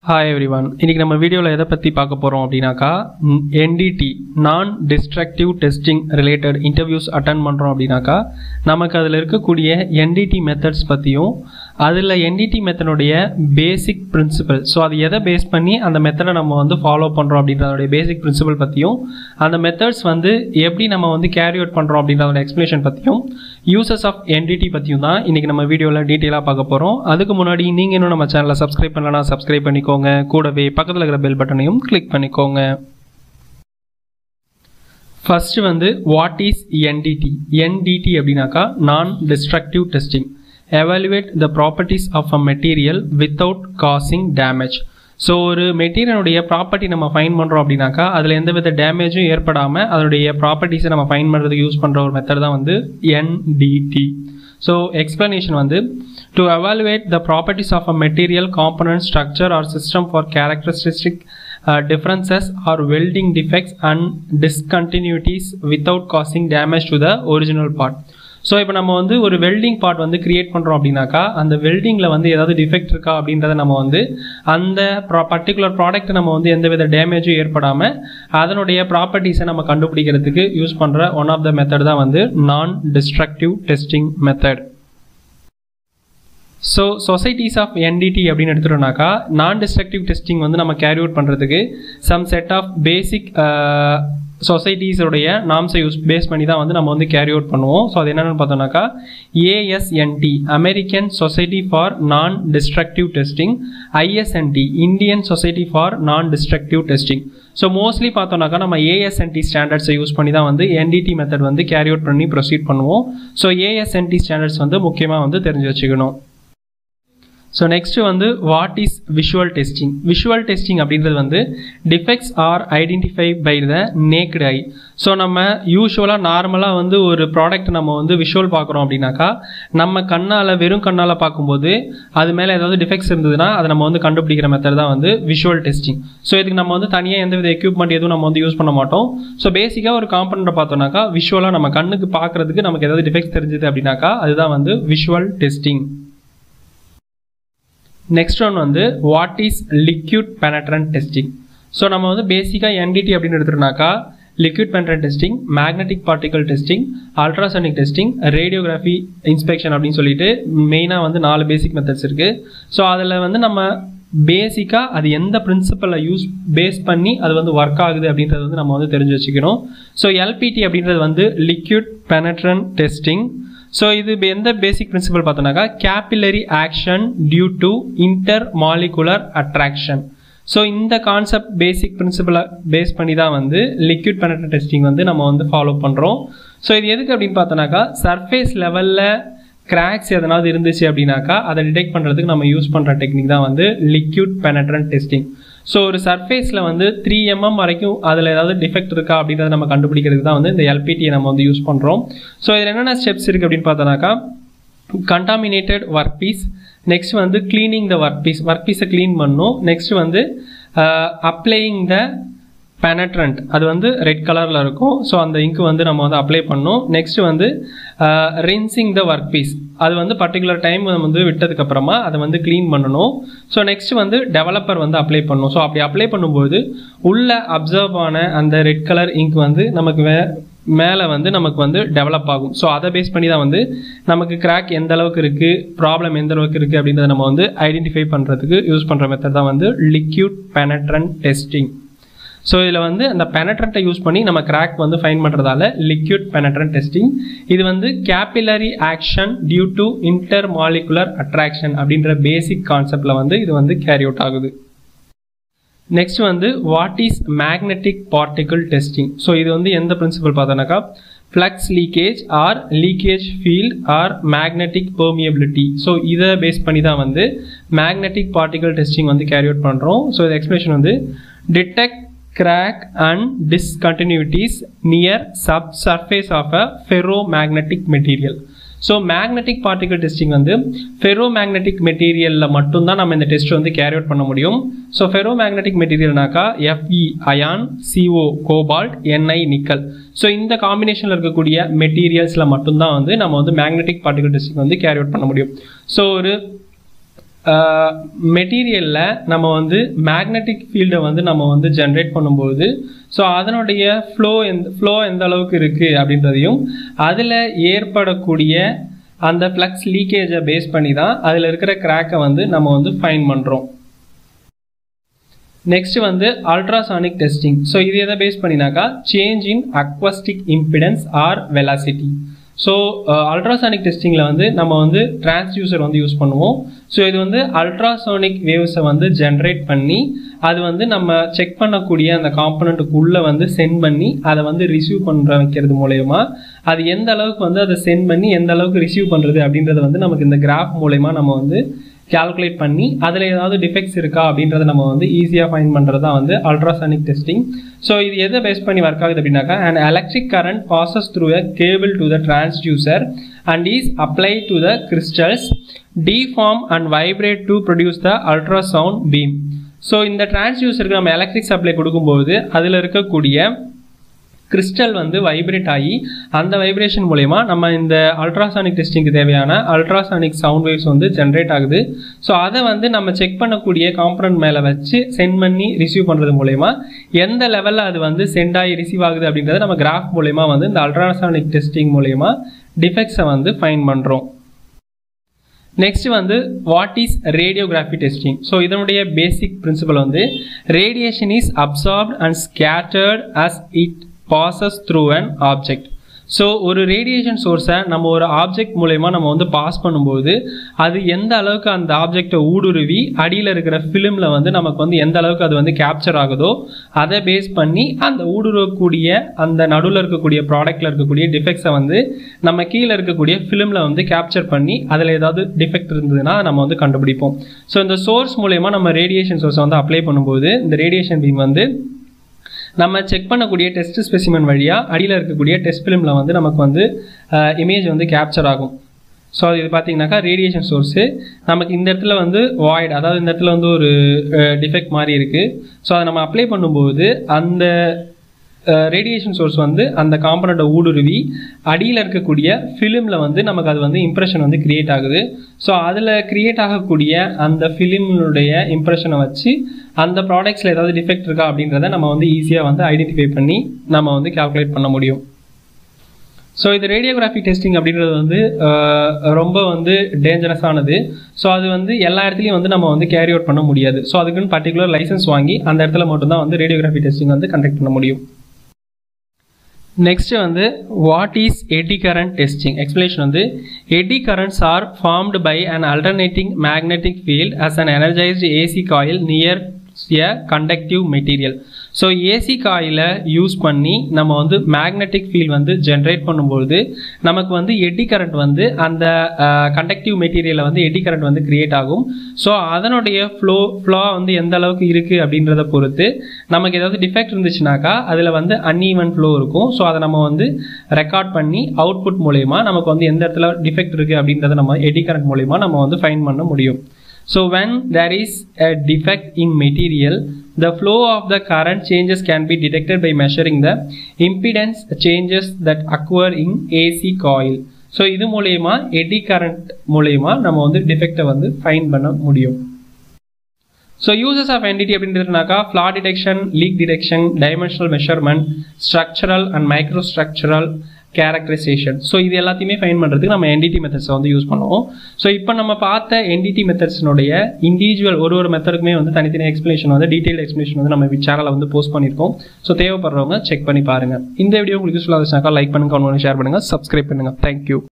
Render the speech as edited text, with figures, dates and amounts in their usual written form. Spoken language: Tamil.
Hi everyone. இன்னைக்கு நம்ம வீடியோல எதை பத்தி பார்க்க போறோம் அப்படினாக்கா NDT நான் destructive testing related interviews attend பண்றோம் அப்படினாக்கா நமக்கு அதுல இருக்கக்கூடிய NDT மெத்தட்ஸ் பத்தியும் அதுல NDT மெத்தடோட பேசிக் பிரின்சிபல் சோ அது எதை பேஸ் பண்ணி அந்த மெத்தடை நம்ம வந்து ஃபாலோ பண்றோம் அப்படிங்கறதோட பேசிக் பிரின்சிபல் பத்தியும் அந்த மெத்தட்ஸ் வந்து எப்படி நம்ம வந்து கேரி அவுட் பண்றோம் அப்படிங்கறதோட எக்ஸ்பிளனேஷன் பத்தியும் யூசஸ் ஆஃப் NDT பத்தியும் தான் இன்னைக்கு நம்ம வீடியோல டீடைலா பார்க்க போறோம். அதுக்கு முன்னாடி நீங்க இன்னும் நம்ம சேனலை சப்ஸ்கிரைப் பண்ணலனா சப்ஸ்கிரைப் பண்ணிக்கோங்க. கூடவே பக்கத்துல இருக்கிற பெல் பட்டனையும் கிளிக் பண்ணிக்கோங்க. ஃபர்ஸ்ட் வந்து வாட் இஸ் NDT? NDT அப்படினாக்கா நான் destructive testing. Evaluate the properties of a material without causing damage. So ஒரு மெட்டீரியலுடைய ப்ராப்பர்ட்டி நம்ம ஃபைன் பண்ணுறோம் அப்படின்னாக்கா அதில் எந்தவித டேமேஜும் ஏற்படாமல் அதனுடைய ப்ராப்பர்ட்டிஸை நம்ம ஃபைன் பண்ணுறதுக்கு யூஸ் பண்ணுற ஒரு மெத்தட் தான் வந்து NDT. ஸோ எக்ஸ்பிளனேஷன் வந்து to evaluate the properties of a material, component, structure or system for characteristic differences or welding defects and discontinuities without causing damage to the original part. So இப்போ நம்ம வந்து ஒரு வெல்டிங் பார்ட் வந்து கிரியேட் பண்ணுறோம் அப்படின்னாக்கா அந்த வெல்டிங்கில் வந்து ஏதாவது டிஃபெக்ட் இருக்கா அப்படின்றத நம்ம வந்து அந்த பர்டிகுலர் ப்ராடக்ட்டை நம்ம வந்து எந்தவித டேமேஜும் ஏற்படாமல் அதனுடைய ப்ராப்பர்ட்டிஸை நம்ம கண்டுபிடிக்கிறதுக்கு யூஸ் பண்ணுற ஒன் ஆஃப் த மெத்தட் தான் வந்து non destructive testing method. So societies of NDT அப்படின்னு எடுத்துட்டோம்னாக்கா நான் டிஸ்ட்ரக்டிவ் டெஸ்டிங் வந்து நம்ம கேரி அவுட் பண்ணுறதுக்கு சம் செட் ஆஃப் பேசிக் சொசைட்டிஸோடைய நாம்ஸை பேஸ் பண்ணி தான் வந்து நம்ம வந்து கேரி அவுட் பண்ணுவோம். ஸோ அது என்னென்னு பார்த்தோம்னாக்கா ASNT American society for non destructive testing, ISNT Indian society for non destructive testing. So mostly பார்த்தோம்னாக்கா நம்ம ASNT ஸ்டாண்டர்ட்ஸை யூஸ் பண்ணி தான் வந்து NDT மெத்தட் வந்து கேரி அவுட் பண்ணி ப்ரொசீட் பண்ணுவோம். ஸோ ASNT ஸ்டாண்டர்ட்ஸ் வந்து முக்கியமாக வந்து தெரிஞ்சு வச்சுக்கணும். ஸோ நெக்ஸ்ட் வந்து what is visual testing? Visual testing அப்படின்றது வந்து defects are identify by the naked eye. So நம்ம யூஸ்வலாக நார்மலாக வந்து ஒரு ப்ராடக்ட் நம்ம வந்து விஷுவல் பார்க்குறோம் அப்படின்னாக்கா நம்ம கண்ணால் வெறும் கண்ணால் பார்க்கும்போது அது மேலே ஏதாவது டிஃபெக்ட்ஸ் இருந்ததுன்னா அதை நம்ம வந்து கண்டுபிடிக்கிற மெத்தட் தான் வந்து விஷுவல் டெஸ்டிங். ஸோ இதுக்கு நம்ம வந்து தனியாக எந்தவித எக்யூப்மெண்ட் எதுவும் நம்ம வந்து யூஸ் பண்ண மாட்டோம். ஸோ பேசிக்காக ஒரு காம்பனண்ட்டை பார்த்தோம்னாக்கா விஷுவலாக நம்ம கண்ணுக்கு பார்க்குறதுக்கு நமக்கு ஏதாவது டிஃபெக்ட்ஸ் தெரிஞ்சுது அப்படின்னாக்கா அதுதான் வந்து விஷுவல் டெஸ்டிங். நெக்ஸ்ட் ஒன் வந்து what is liquid penetrant testing? So நம்ம வந்து பேசிக்காக NDT அப்படின்னு எடுத்துட்டோம்னாக்கா liquid penetrant testing, magnetic particle testing, ultrasonic testing, radiography inspection அப்படின்னு சொல்லிட்டு மெயினாக வந்து 4 பேசிக் மெத்தட்ஸ் இருக்குது. ஸோ அதில் வந்து நம்ம பேசிக்காக அது எந்த பிரின்சிபலை பேஸ் பண்ணி அது வந்து ஒர்க் ஆகுது அப்படின்றது வந்து நம்ம வந்து தெரிஞ்சு வச்சுக்கணும். ஸோ LPT அப்படின்றது வந்து லிக்விட் பெனட்ரன்ட் டெஸ்டிங். ஸோ இது எந்த பேசிக் பிரின்சிபல் பார்த்தோம்னாக்கா capillary action due to inter molecular attraction. So இந்த கான்செப்ட் பேசிக் பிரின்சிபலை பேஸ் பண்ணி தான் வந்து லிக்விட் பெனட்ரன்ட் டெஸ்டிங் வந்து நம்ம வந்து ஃபாலோ பண்ணுறோம். ஸோ இது எதுக்கு அப்படின்னு பார்த்தோம்னாக்கா சர்ஃபேஸ் லெவலில் கிராக்ஸ் எதனாவது இருந்துச்சு அப்படின்னாக்கா அதை டிடெக்ட் பண்ணுறதுக்கு நம்ம யூஸ் பண்ணுற டெக்னிக் தான் வந்து லிக்விட் பெனட்ரன்ட் டெஸ்டிங். ஸோ ஒரு சர்ஃபேஸில் வந்து 3 mm வரைக்கும் அதில் ஏதாவது டிஃபெக்ட் இருக்கா அப்படின்றத நம்ம கண்டுபிடிக்கிறதுக்கு தான் வந்து இந்த LPT நம்ம வந்து யூஸ் பண்ணுறோம். ஸோ இதில் என்னென்ன ஸ்டெப்ஸ் இருக்குது அப்படின்னு பார்த்தோன்னாக்கா கண்டாமினேட்டட் ஒர்க் பீஸ், நெக்ஸ்ட் வந்து கிளீனிங் த ஒர்க் பீஸை க்ளீன் பண்ணணும். நெக்ஸ்ட் வந்து அப்ளையிங் த பெனட்ரண்ட், அது வந்து ரெட் கலரில் இருக்கும். ஸோ அந்த இங்கு வந்து நம்ம வந்து அப்ளை பண்ணணும். நெக்ஸ்ட் வந்து ரின்சிங் த ஒர்க் பீஸ், அது வந்து பர்டிகுலர் டைம் வந்து விட்டதுக்கப்புறமா அதை வந்து க்ளீன் பண்ணணும். ஸோ நெக்ஸ்ட் வந்து டெவலப்பர் வந்து அப்ளை பண்ணணும். ஸோ அப்படி அப்ளை பண்ணும்போது உள்ள அப்சர்வ் ஆன அந்த ரெட் கலர் இங்க் வந்து நமக்கு மேலே வந்து நமக்கு வந்து டெவலப் ஆகும். ஸோ அதை பேஸ் பண்ணி தான் வந்து நமக்கு கிராக் எந்த அளவுக்கு இருக்குது, ப்ராப்ளம் எந்த அளவுக்கு இருக்குது அப்படின்றத நம்ம வந்து ஐடென்டிஃபை பண்ணுறதுக்கு யூஸ் பண்ணுற மெத்தட் தான் வந்து லிக்விட் பெனட்ரன்ட் டெஸ்டிங். ஸோ இதில் வந்து அந்த பெனட்ரண்ட்டை யூஸ் பண்ணி நம்ம கிராக் வந்து ஃபைன் பண்ணுறதால லிக்விட் பெனட்ரன்ட் டெஸ்டிங். இது வந்து capillary action due to inter molecular attraction அப்படின்ற பேசிக் கான்செப்டில் வந்து இது வந்து கேரி அவுட் ஆகுது. நெக்ஸ்ட் வந்து what is magnetic particle testing? So இது வந்து எந்த பிரின்சிபல் பார்த்தோன்னாக்கா flux leakage or leakage field or magnetic permeability. So இதை பேஸ் பண்ணி தான் வந்து மேக்னெட்டிக் பார்ட்டிகல் டெஸ்டிங் வந்து கேரி அவுட் பண்ணுறோம். ஸோ இது எக்ஸ்பிளேஷன் வந்து detect crack and discontinuities near subsurface of a ferromagnetic material. So magnetic particle testing வந்து ஃபெரோமேக்னெட்டிக் மெட்டீரியலில் மட்டும்தான் நம்ம இந்த டெஸ்ட் வந்து கேரி அவுட் பண்ண முடியும். ஸோ ஃபெரோமேக்னெட்டிக் மெட்டீரியல்னாக்கா Fe iron, CO cobalt, Ni nickel. So இந்த காம்பினேஷனில் இருக்கக்கூடிய மெட்டீரியல்ஸில் மட்டும்தான் வந்து நம்ம வந்து மேக்னெட்டிக் பார்ட்டிகல் டெஸ்டிங் வந்து கேரி அவுட் பண்ண முடியும். ஸோ ஒரு மெட்டீரியலில் நம்ம வந்து மேக்னெட்டிக் ஃபீல்டை வந்து நம்ம வந்து ஜென்ரேட் பண்ணும்போது ஸோ அதனுடைய ஃப்ளோ எந்த அளவுக்கு இருக்குது அப்படின்றதையும் அதில் ஏற்படக்கூடிய அந்த ஃப்ளக்ஸ் லீக்கேஜை பேஸ் பண்ணி தான் அதில் இருக்கிற கிராக்கை வந்து நம்ம வந்து ஃபைண்ட் பண்ணுறோம். நெக்ஸ்ட் வந்து அல்ட்ராசானிக் டெஸ்டிங். ஸோ இது எதை பேஸ் பண்ணினாக்கா change in acoustic impedance or velocity. So ultrasonic டெஸ்டிங்கில் வந்து நம்ம வந்து டிரான்ஸ்டியூசர் வந்து யூஸ் பண்ணுவோம். ஸோ இது வந்து அல்ட்ராசானிக் வேவ்ஸை வந்து ஜென்ரேட் பண்ணி அது வந்து நம்ம செக் பண்ணக்கூடிய அந்த காம்பனண்ட்டுக்குள்ளே வந்து சென்ட் பண்ணி அதை வந்து ரிசீவ் பண்ணுற வைக்கிறது மூலயமா அது எந்த அளவுக்கு வந்து அதை சென்ட் பண்ணி எந்த அளவுக்கு ரிசீவ் பண்ணுறது அப்படின்றத வந்து நமக்கு இந்த கிராஃப் மூலயமா நம்ம வந்து கால்குலேட் பண்ணி அதில் ஏதாவது டிஃபெக்ட்ஸ் இருக்கா அப்படின்றத நம்ம வந்து ஈஸியாக ஃபைண்ட் பண்ணுறது தான் வந்து அல்ட்ராசானிக் டெஸ்டிங். ஸோ இது எதை பேஸ் பண்ணி ஒர்க் ஆகுது அப்படின்னாக்கா an electric current passes through a cable to the transducer and is applied to the crystals, deform and vibrate to produce the ultrasound beam. So இந்த டிரான்ஸ்டியூசருக்கு நம்ம எலக்ட்ரிக் சப்ளை கொடுக்கும்போது அதில் இருக்கக்கூடிய கிறிஸ்டல் வந்து வைப்ரேட் ஆகி அந்த வைப்ரேஷன் மூலயமா நம்ம இந்த அல்ட்ராசானிக் டெஸ்டிங்க்கு தேவையான அல்ட்ராசானிக் சவுண்ட் வேவ்ஸ் வந்து ஜென்ரேட் ஆகுது. ஸோ அதை வந்து நம்ம செக் பண்ணக்கூடிய காம்பனண்ட் மேலே வச்சு சென்ட் பண்ணி ரிசீவ் பண்ணுறது மூலயமா எந்த லெவலில் அது வந்து சென்ட் ஆகி ரிசீவ் ஆகுது அப்படின்றத நம்ம கிராஃப் மூலயமா வந்து இந்த அல்ட்ராசானிக் டெஸ்டிங் மூலயமா டிஃபெக்ட்ஸை வந்து ஃபைண்ட் பண்ணுறோம். நெக்ஸ்ட் வந்து what is radiography testing. So இதனுடைய பேசிக் பிரின்சிபல் வந்து radiation is absorbed and scattered as it passes through an object. So ஒரு ரேடியேஷன் சோர்ஸை நம்ம ஒரு ஆப்ஜெக்ட் மூலயமா நம்ம வந்து பாஸ் பண்ணும்போது அது எந்த அளவுக்கு அந்த ஆப்ஜெக்டை ஊடுருவி அடியில் இருக்கிற ஃபிலிமில் வந்து நமக்கு வந்து எந்த அளவுக்கு அது வந்து கேப்சர் ஆகுதோ அதை பேஸ் பண்ணி அந்த ஊடுருவக்கூடிய அந்த நடுவில் இருக்கக்கூடிய ப்ராடக்டில் இருக்கக்கூடிய டிஃபெக்ட்ஸை வந்து நம்ம கீழே இருக்கக்கூடிய ஃபிலிமில் வந்து கேப்சர் பண்ணி அதில் ஏதாவது டிஃபெக்ட் இருந்ததுன்னா நம்ம வந்து கண்டுபிடிப்போம். ஸோ இந்த சோர்ஸ் மூலயமா நம்ம ரேடியேஷன் சோர்ஸை வந்து அப்ளை பண்ணும்போது இந்த ரேடியேஷன் பீம் வந்து நம்ம செக் பண்ணக்கூடிய டெஸ்ட் ஸ்பெசிமென் வழியாக அடியில் இருக்கக்கூடிய டெஸ்ட் ஃபிலிமில் வந்து நமக்கு வந்து இமேஜ் வந்து கேப்சர் ஆகும். ஸோ இது பார்த்தீங்கன்னாக்கா ரேடியேஷன் சோர்ஸு நமக்கு இந்த இடத்துல வந்து வாய்ட், அதாவது இந்த இடத்துல வந்து ஒரு டிஃபெக்ட் மாதிரி இருக்குது. ஸோ அதை நம்ம அப்ளை பண்ணும்போது அந்த ரேடியேஷன் சோர்ஸ் வந்து அந்த காம்பனண்ட்டை ஊடுருவி அடியில் இருக்கக்கூடிய ஃபிலிமில் வந்து நமக்கு அது வந்து இம்ப்ரெஷன் வந்து கிரியேட் ஆகுது. ஸோ அதில் கிரியேட் ஆகக்கூடிய அந்த ஃபிலிமுடைய இம்ப்ரெஷனை வச்சு அந்த ப்ராடக்ட்ஸில் ஏதாவது டிஃபெக்ட் இருக்கா அப்படின்றத நம்ம வந்து ஈஸியாக வந்து ஐடென்டிஃபை பண்ணி நம்ம வந்து கால்குலேட் பண்ண முடியும். ஸோ இது ரேடியோகிராஃபி டெஸ்டிங் அப்படின்றது வந்து ரொம்ப வந்து டேஞ்சரஸானது. ஸோ அது வந்து எல்லா இடத்துலையும் வந்து நம்ம வந்து கேரி அவுட் பண்ண முடியாது. ஸோ அதுக்குன்னு பர்டிகுலர் லைசன்ஸ் வாங்கி அந்த இடத்துல மட்டும்தான் வந்து ரேடியோகிராஃபி டெஸ்டிங் வந்து கண்டக்ட் பண்ண முடியும். நெக்ஸ்ட் வந்து what is eddy current testing. Explanation வந்து eddy currents or formed by an alternating magnetic field as an energized AC coil near a conductive material. So AC காயிலை யூஸ் பண்ணி நம்ம வந்து மேக்னெட்டிக் ஃபீல்ட் வந்து ஜென்ரேட் பண்ணும்போது நமக்கு வந்து எடி கரண்ட் வந்து அந்த கண்டக்டிவ் மெட்டீரியலில் வந்து எடி கரண்ட் வந்து கிரியேட் ஆகும். ஸோ அதனுடைய ஃப்ளோ வந்து எந்த அளவுக்கு இருக்குது அப்படின்றத பொறுத்து நமக்கு ஏதாவது டிஃபெக்ட் இருந்துச்சுனாக்கா அதில் வந்து அன்ஈவன் ஃப்ளோ இருக்கும். ஸோ அதை நம்ம வந்து ரெக்கார்ட் பண்ணி அவுட்புட் மூலயமா நமக்கு வந்து எந்த இடத்துல டிஃபெக்ட் இருக்குது அப்படின்றத நம்ம எடி கரண்ட் மூலயமா நம்ம வந்து ஃபைண்ட் பண்ண முடியும். So when there is a defect in material, the flow of the current changes can be detected by measuring the impedance changes that occur in AC coil. So இது மூலமா eddy current மூலமா நம்ம வந்து defect வந்து find பண்ண முடியும். So uses of NDT அப்படின்றதுனாக்கா flaw detection, leak detection, dimensional measurement, structural and microstructural characterisation. So இது எல்லாத்தையுமே ஃபைன் பண்ணுறதுக்கு நம்ம என்டிடி மெத்தட்ஸை வந்து யூஸ் பண்ணுவோம். ஸோ இப்போ நம்ம பார்த்த என்டிடி மெத்தட்ஸ்னுடைய இண்டிவிஜுவல் ஒரு மெத்தடுக்குமே வந்து தனித்தனி எக்ஸ்பிளேஷன் வந்து டீட்டெயில் எக்ஸ்பிளேஷன் வந்து நம்ம சேனலில் வந்து போஸ்ட் பண்ணியிருக்கோம். ஸோ தேவைப்படுறவங்க செக் பண்ணி பாருங்கள். இந்த வீடியோ உங்களுக்கு யூஸ்ஃபுல்லாக இருந்துச்சுனாக்கா லைக் பண்ணுங்கள், கமெண்ட் பண்ணி ஷேர் பண்ணுங்கள், சப்ஸ்கிரைப் பண்ணுங்கள். தேங்க்யூ.